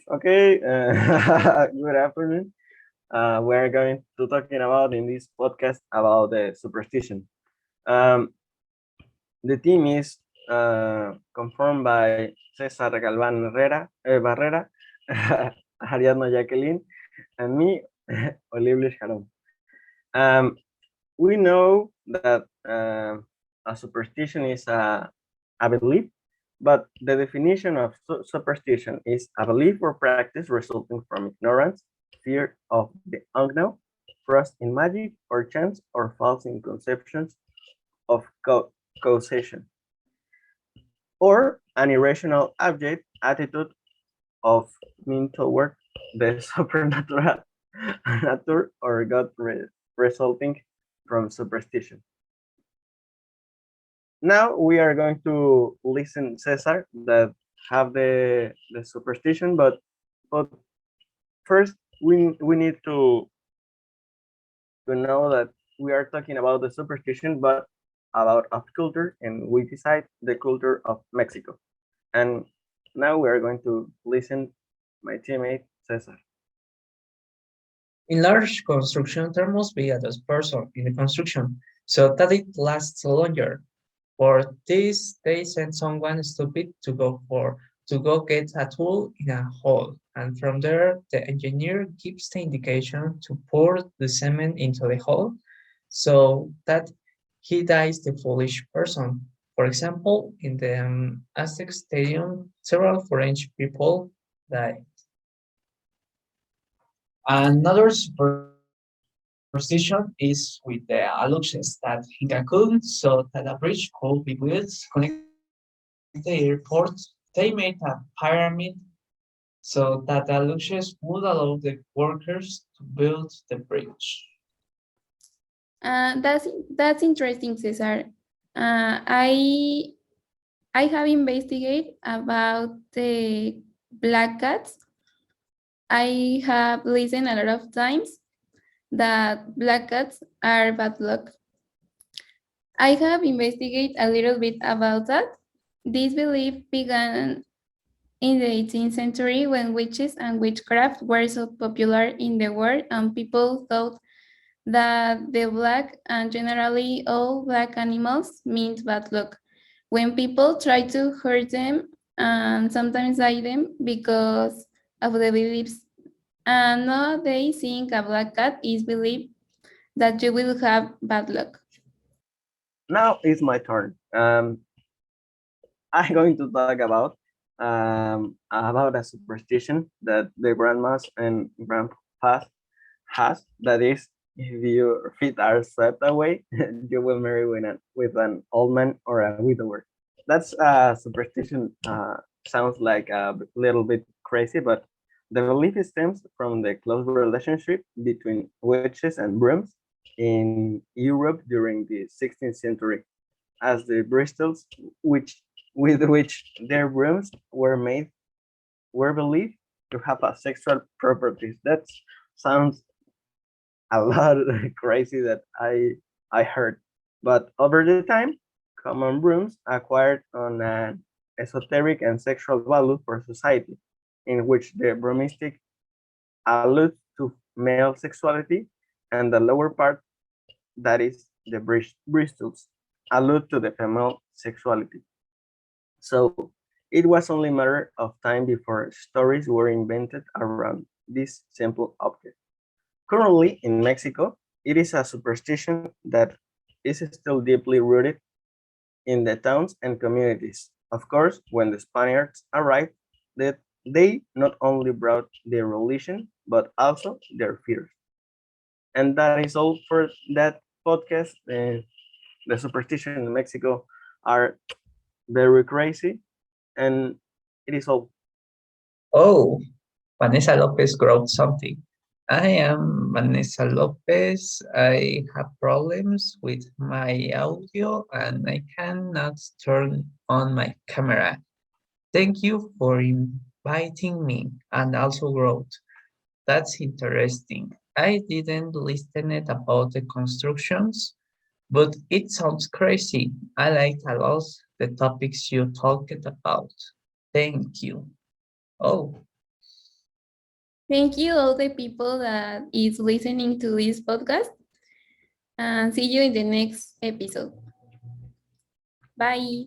Okay, good afternoon. We're going to talking about in this podcast about the superstition. Um, the team is confirmed by Cesar Galvan Barrera, Ariadno Jacqueline, and me, Olivia Sharon. Um, we know that a superstition is a belief, but the definition of superstition is a belief or practice resulting from ignorance, fear of the unknown, trust in magic or chance, or false in conceptions of causation, or an irrational abject attitude of mean toward the supernatural nature or God resulting from superstition. Now we are going to listen Cesar that have the superstition, but first we need to know that we are talking about the superstition, but about of culture, and we decide the culture of Mexico. And now we are going to listen my teammate Cesar. In large construction, there must be a third person in the construction so that it lasts longer. For this, they send someone stupid to go get a tool in a hole, and from there, the engineer gives the indication to pour the cement into the hole, so that he dies the foolish person. For example, in the Aztec Stadium, several French people died. Another superstition is with the allusions that in Cancun, so that a bridge could be built connecting the airport, they made a pyramid so that the allusions would allow the workers to build the bridge. That's interesting, Cesar. I have investigated about the black cats. I have listened a lot of times that black cats are bad luck. I have investigated a little bit about that. This belief began in the 18th century when witches and witchcraft were so popular in the world, and people thought that the black and generally all black animals meant bad luck. When people try to hurt them and sometimes die them because of the beliefs. And nowadays, seeing a black cat is believed that you will have bad luck. Now it's my turn. I'm going to talk about a superstition that the grandmas and grandpas has. That is, if your feet are swept away, you will marry with an old man or a widower. That's a superstition. Sounds like a little bit crazy, but the belief stems from the close relationship between witches and brooms in Europe during the 16th century, as the Bristols, which with which their brooms were made, were believed to have a sexual properties. That sounds a lot crazy that I heard. But over the time, common brooms acquired on an esoteric and sexual value for society, in which the broomstick alludes to male sexuality, and the lower part, that is the bristles, allude to the female sexuality. So it was only a matter of time before stories were invented around this simple object. Currently in Mexico, it is a superstition that is still deeply rooted in the towns and communities. Of course, when the Spaniards arrived, that they not only brought their religion, but also their fears. And that is all for that podcast. The superstition in Mexico are very crazy, and it is all. Oh, Vanessa Lopez wrote something. I am Vanessa Lopez. I have problems with my audio and I cannot turn on my camera. Thank you for inviting me and also wrote. That's interesting. I didn't listen it about the constructions, but it sounds crazy. I liked a lot the topics you talked about. Thank you. Oh, Thank you all the people that is listening to this podcast, and see you in the next episode. Bye.